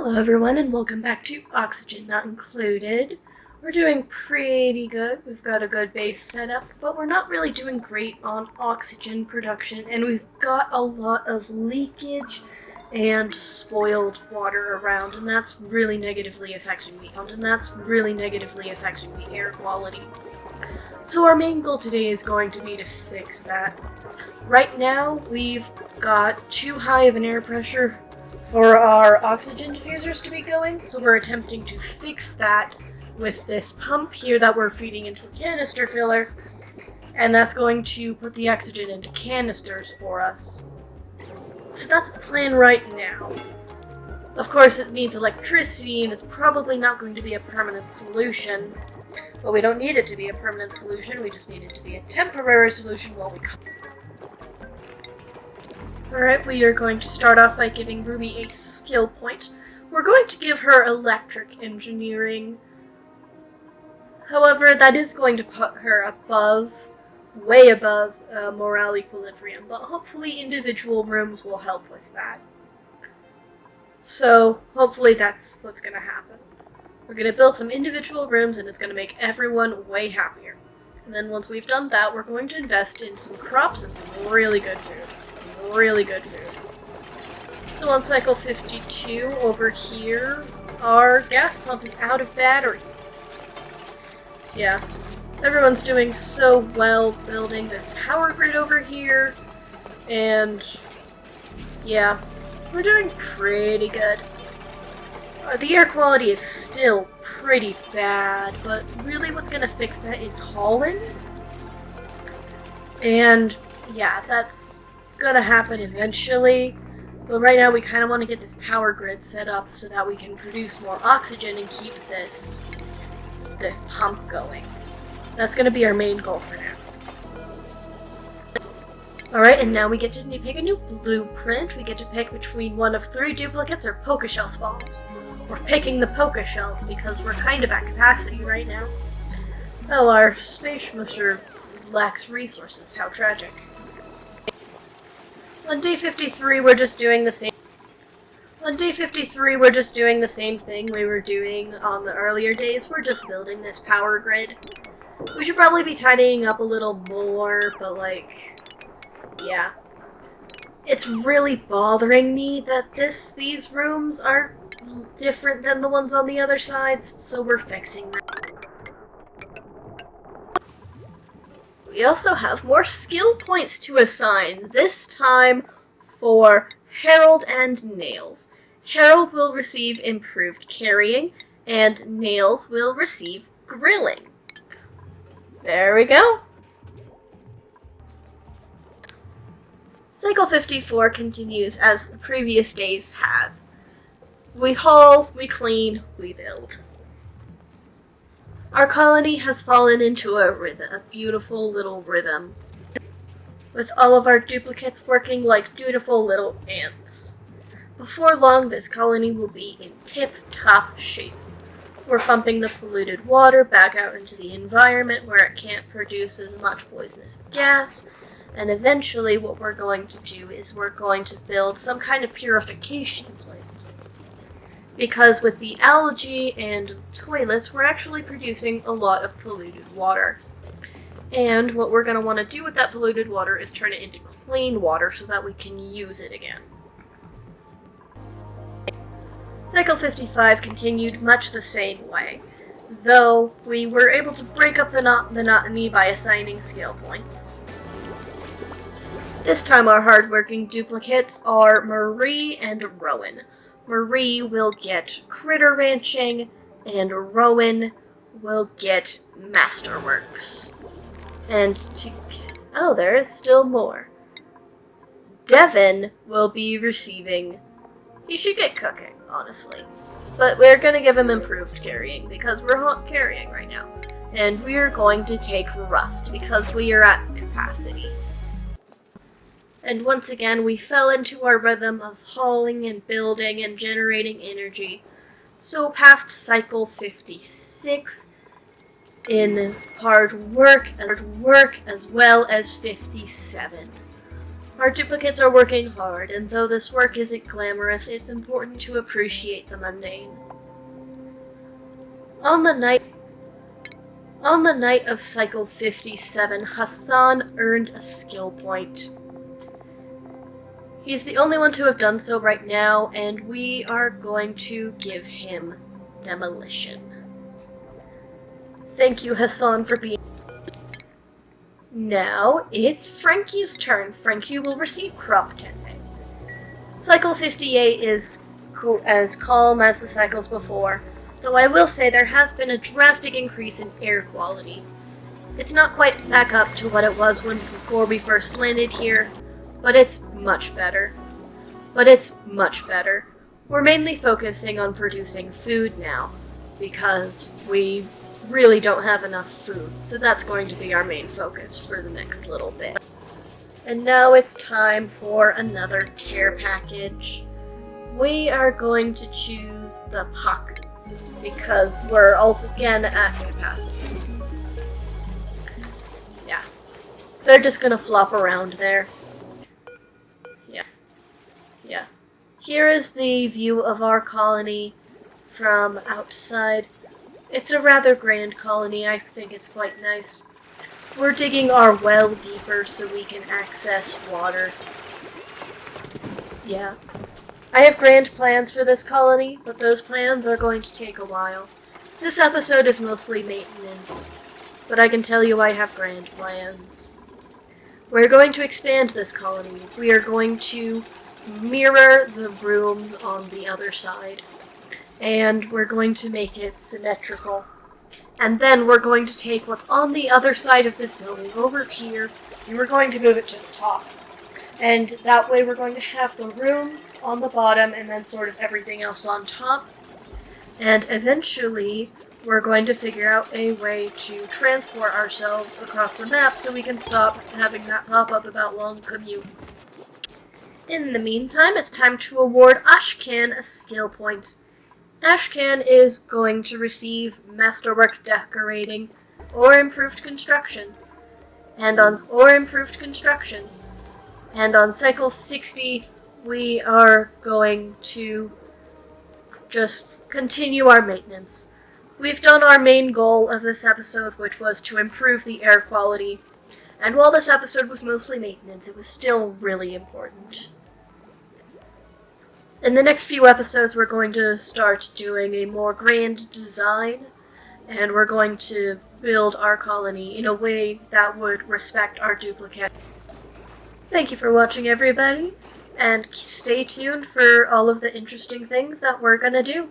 Hello everyone and welcome back to Oxygen Not Included. We're doing pretty good. We've got a good base set up, but we're not really doing great on oxygen production, and we've got a lot of leakage and spoiled water around, and that's really negatively affecting the air quality. So our main goal today is going to be to fix that. Right now, we've got too high of an air pressure for our oxygen diffusers to be going, so we're attempting to fix that with this pump here that we're feeding into a canister filler, and that's going to put the oxygen into canisters for us. So that's the plan right now. Of course, it needs electricity, and it's probably not going to be a permanent solution, but we don't need it to be a permanent solution, we just need it to be a temporary solution while we come. Alright, we are going to start off by giving Ruby a skill point. We're going to give her electric engineering. However, that is going to put her above, way above, morale equilibrium, but hopefully individual rooms will help with that. So, hopefully that's what's going to happen. We're going to build some individual rooms and it's going to make everyone way happier. And then once we've done that, we're going to invest in some crops and some really good food. So on cycle 52 over here, our gas pump is out of battery. Yeah, everyone's doing so well building this power grid over here, and yeah, we're doing pretty good. The air quality is still pretty bad, but really what's gonna fix that is hauling. And yeah, that's gonna happen eventually, but right now we kind of want to get this power grid set up so that we can produce more oxygen and keep this pump going. That's gonna be our main goal for now. Alright, and now we get to pick a new blueprint. We get to pick between one of 3 duplicates or poker shell spawns. We're picking the poker shells because we're kind of at capacity right now. Oh, our space musher lacks resources. How tragic. On day 53, we're just doing the same. On day 53, we're just doing the same thing we were doing on the earlier days. We're just building this power grid. We should probably be tidying up a little more, but yeah. It's really bothering me that these rooms are different than the ones on the other sides, so we're fixing that. We also have more skill points to assign, this time for Harold and Nails. Harold will receive improved carrying, and Nails will receive grilling. There we go. Cycle 54 continues as the previous days have. We haul, we clean, we build. Our colony has fallen into a rhythm, a beautiful little rhythm, with all of our duplicates working like dutiful little ants. Before long, this colony will be in tip-top shape. We're pumping the polluted water back out into the environment where it can't produce as much poisonous gas, and eventually what we're going to do is we're going to build some kind of purification plant. Because with the algae and the toilets, we're actually producing a lot of polluted water. And what we're going to want to do with that polluted water is turn it into clean water so that we can use it again. Cycle 55 continued much the same way, though we were able to break up the monotony by assigning skill points. This time our hardworking duplicates are Marie and Rowan. Marie will get critter ranching, and Rowan will get masterworks. Oh, there is still more. Devin will be receiving. He should get cooking, honestly, but we're gonna give him improved carrying because we're hot carrying right now, and we're going to take rust because we are at capacity. And once again, we fell into our rhythm of hauling and building and generating energy. So past cycle 56 in hard work as well as 57. Our duplicates are working hard, and though this work isn't glamorous, it's important to appreciate the mundane. On the night of cycle 57, Hassan earned a skill point. He's the only one to have done so right now, and we are going to give him demolition. Thank you, Hassan, for being... Now, it's Frankie's turn. Frankie will receive crop tending. Cycle 58 is as calm as the cycles before, though I will say there has been a drastic increase in air quality. It's not quite back up to what it was before we first landed here, but it's much better. We're mainly focusing on producing food now, because we really don't have enough food, so that's going to be our main focus for the next little bit. And now it's time for another care package. We are going to choose the puck, because we're also again at capacity. Yeah. They're just gonna flop around there. Yeah. Here is the view of our colony from outside. It's a rather grand colony. I think it's quite nice. We're digging our well deeper so we can access water. Yeah. I have grand plans for this colony, but those plans are going to take a while. This episode is mostly maintenance, but I can tell you I have grand plans. We're going to expand this colony. We are going to mirror the rooms on the other side, and we're going to make it symmetrical. And then we're going to take what's on the other side of this building over here, and we're going to move it to the top. And that way we're going to have the rooms on the bottom and then sort of everything else on top. And eventually we're going to figure out a way to transport ourselves across the map so we can stop having that pop up about long commute. In the meantime, it's time to award Ashkan a skill point. Ashkan is going to receive Masterwork Decorating or Improved Construction. And on cycle 60, we are going to just continue our maintenance. We've done our main goal of this episode, which was to improve the air quality. And while this episode was mostly maintenance, it was still really important. In the next few episodes, we're going to start doing a more grand design, and we're going to build our colony in a way that would respect our duplicate. Thank you for watching, everybody, and stay tuned for all of the interesting things that we're gonna do.